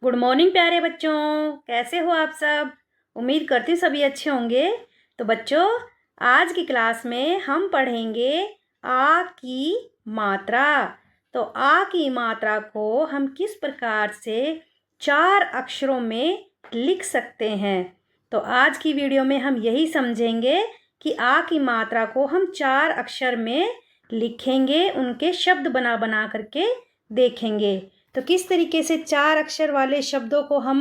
Good morning प्यारे बच्चों, कैसे हो आप सब। उम्मीद करती हूँ सभी अच्छे होंगे। तो बच्चों, आज की क्लास में हम पढ़ेंगे आ की मात्रा। तो आ की मात्रा को हम किस प्रकार से 4 अक्षरों में लिख सकते हैं। तो आज की वीडियो में हम यही समझेंगे कि आ की मात्रा को हम 4 अक्षर में लिखेंगे, उनके शब्द बना बना करके देखेंगे। तो किस तरीके से 4 अक्षर वाले शब्दों को हम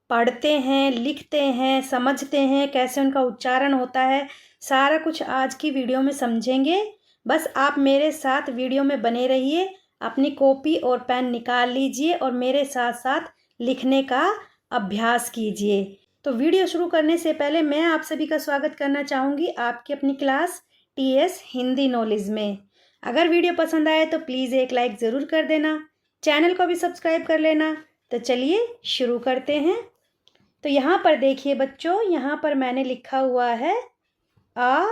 पढ़ते हैं, लिखते हैं, समझते हैं, कैसे उनका उच्चारण होता है, सारा कुछ आज की वीडियो में समझेंगे। बस आप मेरे साथ वीडियो में बने रहिए, अपनी कॉपी और पेन निकाल लीजिए और मेरे साथ साथ लिखने का अभ्यास कीजिए। तो वीडियो शुरू करने से पहले मैं आप सभी का स्वागत करना चाहूँगी आपकी अपनी क्लास टीएस हिंदी नॉलेज में। अगर वीडियो पसंद आए तो प्लीज़ एक लाइक ज़रूर कर देना, चैनल को भी सब्सक्राइब कर लेना। तो चलिए शुरू करते हैं। तो यहाँ पर देखिए बच्चों, यहाँ पर मैंने लिखा हुआ है आ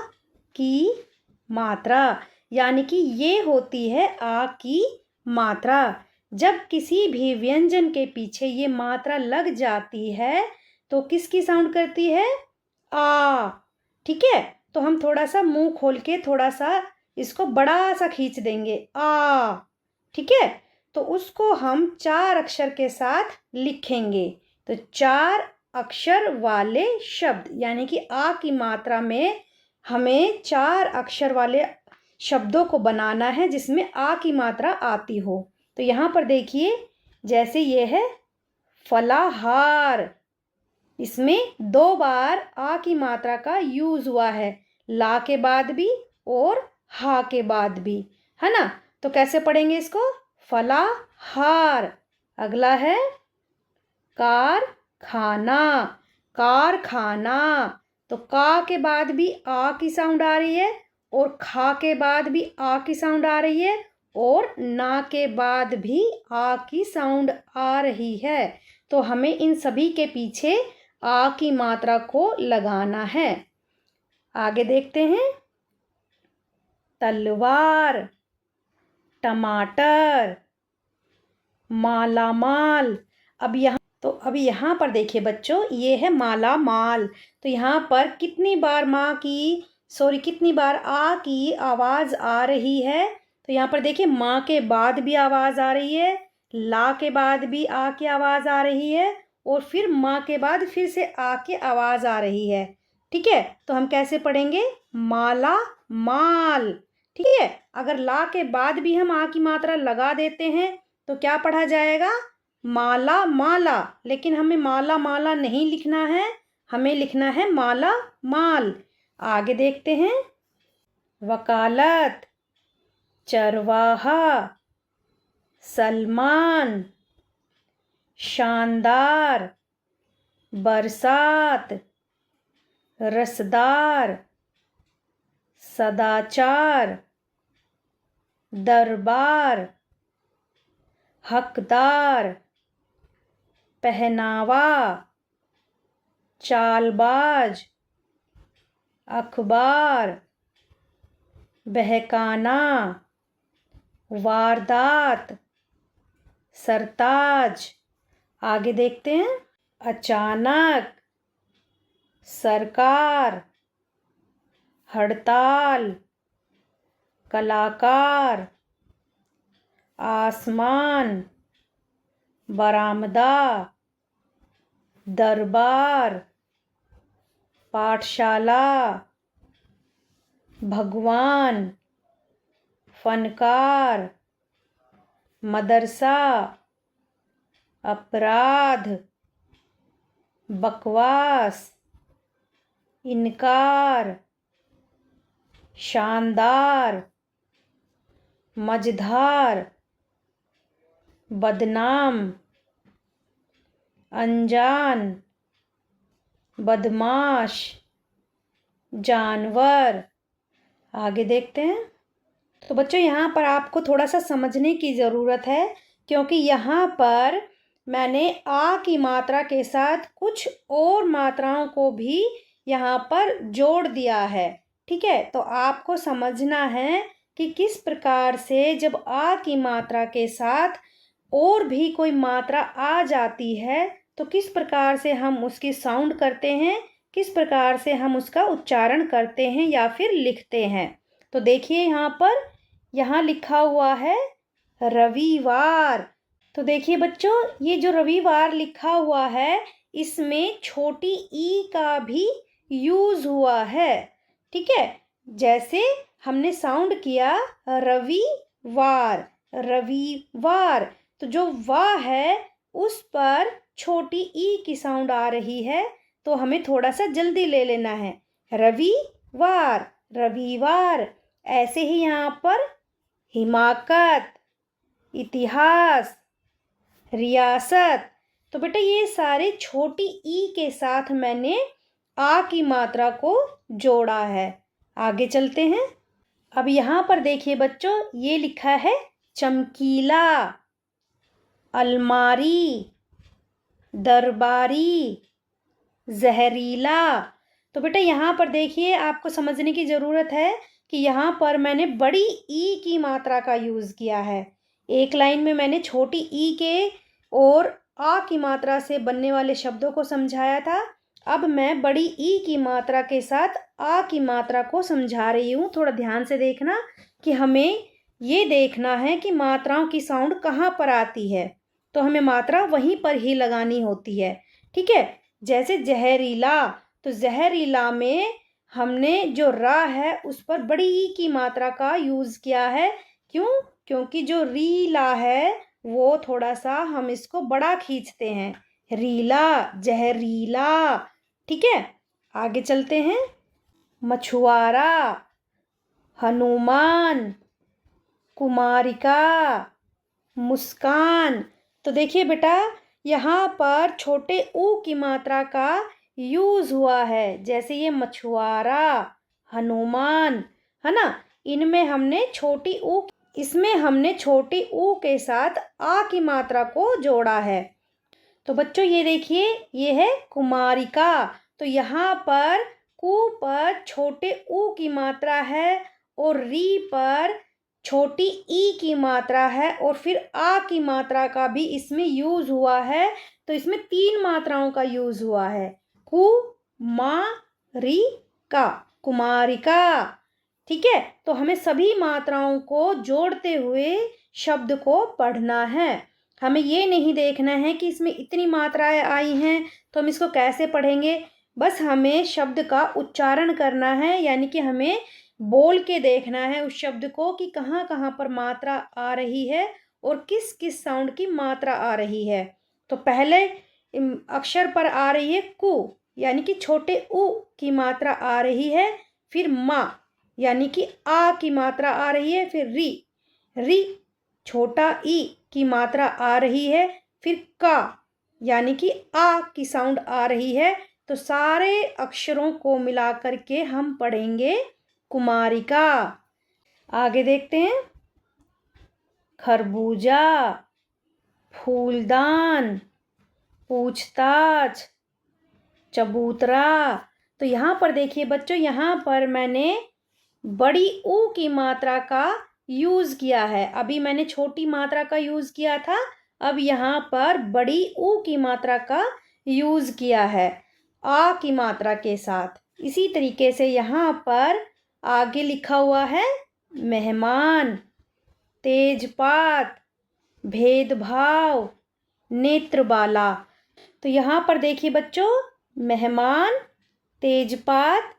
की मात्रा, यानी कि ये होती है आ की मात्रा। जब किसी भी व्यंजन के पीछे ये मात्रा लग जाती है तो किसकी साउंड करती है, आ। ठीक है, तो हम थोड़ा सा मुंह खोल के थोड़ा सा इसको बड़ा सा खींच देंगे, आ। ठीक है, तो उसको हम 4 अक्षर के साथ लिखेंगे। तो 4 अक्षर वाले शब्द, यानी कि आ की मात्रा में हमें 4 अक्षर वाले शब्दों को बनाना है जिसमें आ की मात्रा आती हो। तो यहाँ पर देखिए, जैसे ये है फलाहार, इसमें 2 बार आ की मात्रा का यूज हुआ है, ला के बाद भी और हा के बाद भी, है ना। तो कैसे पढ़ेंगे इसको, फलाहार। अगला है कारखाना, कारखाना। तो का के बाद भी आ की साउंड आ रही है और खा के बाद भी आ की साउंड आ रही है और ना के बाद भी आ की साउंड आ रही है। तो हमें इन सभी के पीछे आ की मात्रा को लगाना है। आगे देखते हैं, तलवार, टमाटर, मालामाल। अब यहाँ पर देखिए बच्चों, ये है माला माल। तो यहाँ पर कितनी बार कितनी बार आ की आवाज़ आ रही है। तो यहाँ पर देखिए, माँ के बाद भी आवाज़ आ रही है, ला के बाद भी आ की आवाज़ आ रही है और फिर माँ के बाद फिर से आ की आवाज़ आ रही है। ठीक है, तो हम कैसे पढ़ेंगे, माला माल। ठीक है, अगर ला के बाद भी हम आ की मात्रा लगा देते हैं तो क्या पढ़ा जाएगा, माला माला। लेकिन हमें माला माला नहीं लिखना है, हमें लिखना है माला माल। आगे देखते हैं, वकालत, चरवाहा, सलमान, शानदार, बरसात, रसदार, सदाचार, दरबार, हकदार, पहनावा, चालबाज, अखबार, बहकाना, वारदात, सरताज। आगे देखते हैं, अचानक, सरकार, हड़ताल, कलाकार, आसमान, बरामदा, दरबार, पाठशाला, भगवान, फनकार, मदरसा, अपराध, बकवास, इनकार, शानदार, मझधार, बदनाम, अनजान, बदमाश, जानवर। आगे देखते हैं। तो बच्चों, यहाँ पर आपको थोड़ा सा समझने की ज़रूरत है, क्योंकि यहाँ पर मैंने आ की मात्रा के साथ कुछ और मात्राओं को भी यहाँ पर जोड़ दिया है। ठीक है, तो आपको समझना है कि किस प्रकार से जब आ की मात्रा के साथ और भी कोई मात्रा आ जाती है तो किस प्रकार से हम उसकी साउंड करते हैं, किस प्रकार से हम उसका उच्चारण करते हैं या फिर लिखते हैं। तो देखिए यहाँ लिखा हुआ है रविवार। तो देखिए बच्चों, ये जो रविवार लिखा हुआ है इसमें छोटी ई का भी यूज हुआ है। ठीक है, जैसे हमने साउंड किया रविवार, रविवार, तो जो वाह है उस पर छोटी ई की साउंड आ रही है, तो हमें थोड़ा सा जल्दी ले लेना है, रविवार, रविवार। ऐसे ही यहाँ पर हिमाकत, इतिहास, रियासत। तो बेटा ये सारे छोटी ई के साथ मैंने आ की मात्रा को जोड़ा है। आगे चलते हैं। अब यहाँ पर देखिए बच्चों, ये लिखा है चमकीला, अलमारी, दरबारी, जहरीला। तो बेटा यहाँ पर देखिए, आपको समझने की ज़रूरत है कि यहाँ पर मैंने बड़ी ई की मात्रा का यूज़ किया है। एक लाइन में मैंने छोटी ई के और आ की मात्रा से बनने वाले शब्दों को समझाया था। अब मैं बड़ी ई की मात्रा के साथ आ की मात्रा को समझा रही हूँ। थोड़ा ध्यान से देखना कि हमें ये देखना है कि मात्राओं की साउंड कहाँ पर आती है, तो हमें मात्रा वहीं पर ही लगानी होती है। ठीक है, जैसे जहरीला, तो जहरीला में हमने जो रा है उस पर बड़ी ई की मात्रा का यूज़ किया है। क्यों? क्योंकि जो रीला है वो थोड़ा सा हम इसको बड़ा खींचते हैं, रीला, जहरीला। ठीक है, आगे चलते हैं। मछुआरा, हनुमान, कुमारिका, मुस्कान। तो देखिए बेटा, यहाँ पर छोटे ऊ की मात्रा का यूज़ हुआ है। जैसे ये मछुआरा, हनुमान, है ना, इनमें हमने इसमें हमने छोटी ऊ के साथ आ की मात्रा को जोड़ा है। तो बच्चों ये देखिए, ये है कुमारिका। तो यहाँ पर कु पर छोटे ऊ की मात्रा है और री पर छोटी ई की मात्रा है और फिर आ की मात्रा का भी इसमें यूज़ हुआ है। तो इसमें 3 मात्राओं का यूज़ हुआ है, कुमारिका, कुमारिका। ठीक है, तो हमें सभी मात्राओं को जोड़ते हुए शब्द को पढ़ना है। हमें ये नहीं देखना है कि इसमें इतनी मात्राएं आई हैं तो हम इसको कैसे पढ़ेंगे। बस हमें शब्द का उच्चारण करना है, यानी कि हमें बोल के देखना है उस शब्द को कि कहाँ कहाँ पर मात्रा आ रही है और किस किस साउंड की मात्रा आ रही है। तो पहले अक्षर पर आ रही है कु, यानी कि छोटे उ की मात्रा आ रही है। फिर मा, यानी कि आ की मात्रा आ रही है। फिर री, री छोटा ई की मात्रा आ रही है। फिर का, यानी कि आ की साउंड आ रही है। तो सारे अक्षरों को मिला करके हम पढ़ेंगे कुमारिका। आगे देखते हैं। खरबूजा, फूलदान, पूछताछ, चबूतरा। तो यहाँ पर देखिए बच्चों, यहाँ पर मैंने बड़ी ऊ की मात्रा का यूज़ किया है। अभी मैंने छोटी मात्रा का यूज़ किया था, अब यहाँ पर बड़ी ऊ की मात्रा का यूज़ किया है आ की मात्रा के साथ। इसी तरीके से यहाँ पर आगे लिखा हुआ है मेहमान, तेजपात, भेदभाव, नेत्रबाला। तो यहाँ पर देखिए बच्चों, मेहमान, तेजपात,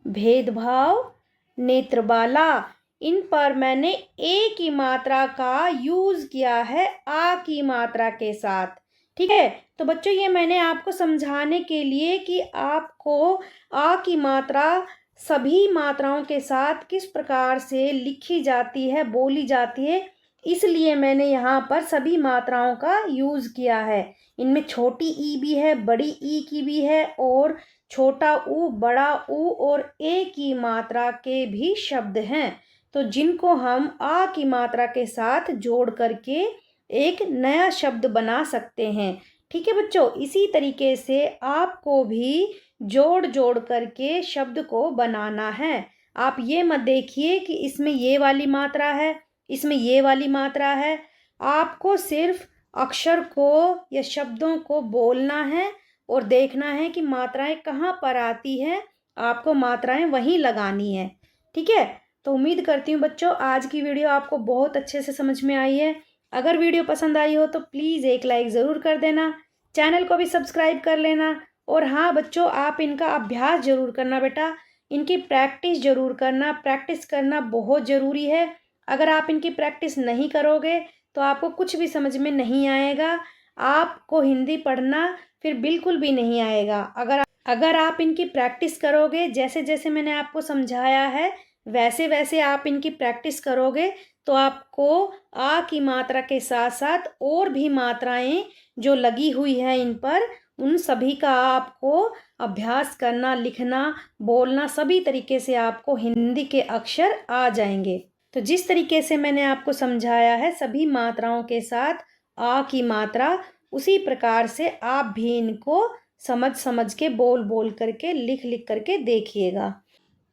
भेदभाव, नेत्रबाला, इन पर मैंने ए की मात्रा का यूज़ किया है आ की मात्रा के साथ। ठीक है, तो बच्चों ये मैंने आपको समझाने के लिए कि आपको आ की मात्रा सभी मात्राओं के साथ किस प्रकार से लिखी जाती है, बोली जाती है, इसलिए मैंने यहाँ पर सभी मात्राओं का यूज़ किया है। इनमें छोटी ई भी है, बड़ी ई की भी है और छोटा ऊ, बड़ा ऊ और ए की मात्रा के भी शब्द हैं, तो जिनको हम आ की मात्रा के साथ जोड़ करके एक नया शब्द बना सकते हैं। ठीक है बच्चों, इसी तरीके से आपको भी जोड़ जोड़ करके शब्द को बनाना है। आप ये मत देखिए कि इसमें ये वाली मात्रा है, इसमें ये वाली मात्रा है। आपको सिर्फ अक्षर को या शब्दों को बोलना है और देखना है कि मात्राएं कहाँ पर आती है, आपको मात्राएं वहीं लगानी है। ठीक है, तो उम्मीद करती हूँ बच्चों आज की वीडियो आपको बहुत अच्छे से समझ में आई है। अगर वीडियो पसंद आई हो तो प्लीज़ एक लाइक ज़रूर कर देना, चैनल को भी सब्सक्राइब कर लेना। और हाँ बच्चों, आप इनका अभ्यास ज़रूर करना बेटा, इनकी प्रैक्टिस ज़रूर करना, प्रैक्टिस करना बहुत ज़रूरी है। अगर आप इनकी प्रैक्टिस नहीं करोगे तो आपको कुछ भी समझ में नहीं आएगा, आपको हिंदी पढ़ना फिर बिल्कुल भी नहीं आएगा। अगर आप इनकी प्रैक्टिस करोगे, जैसे जैसे मैंने आपको समझाया है वैसे वैसे आप इनकी प्रैक्टिस करोगे तो आपको आ की मात्रा के साथ साथ और भी मात्राएं जो लगी हुई है इन पर, उन सभी का आपको अभ्यास करना, लिखना, बोलना, सभी तरीके से आपको हिंदी के अक्षर आ जाएंगे। तो जिस तरीके से मैंने आपको समझाया है सभी मात्राओं के साथ आ की मात्रा, उसी प्रकार से आप भी इनको समझ समझ के, बोल बोल करके, लिख लिख करके देखिएगा।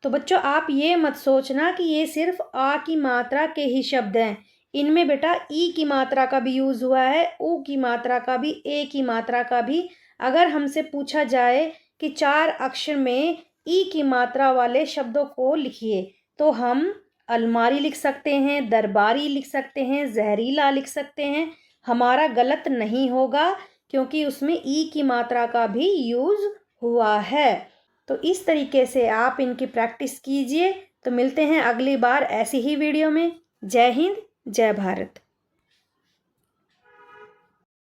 तो बच्चों आप ये मत सोचना कि ये सिर्फ आ की मात्रा के ही शब्द हैं, इनमें बेटा ई की मात्रा का भी यूज़ हुआ है, ऊ की मात्रा का भी, ए की मात्रा का भी। अगर हमसे पूछा जाए कि 4 अक्षर में ई की मात्रा वाले शब्दों को लिखिए तो हम अलमारी लिख सकते हैं, दरबारी लिख सकते हैं, जहरीला लिख सकते हैं। हमारा गलत नहीं होगा क्योंकि उसमें ई की मात्रा का भी यूज़ हुआ है। तो इस तरीके से आप इनकी प्रैक्टिस कीजिए। तो मिलते हैं अगली बार ऐसी ही वीडियो में। जय हिंद, जय भारत।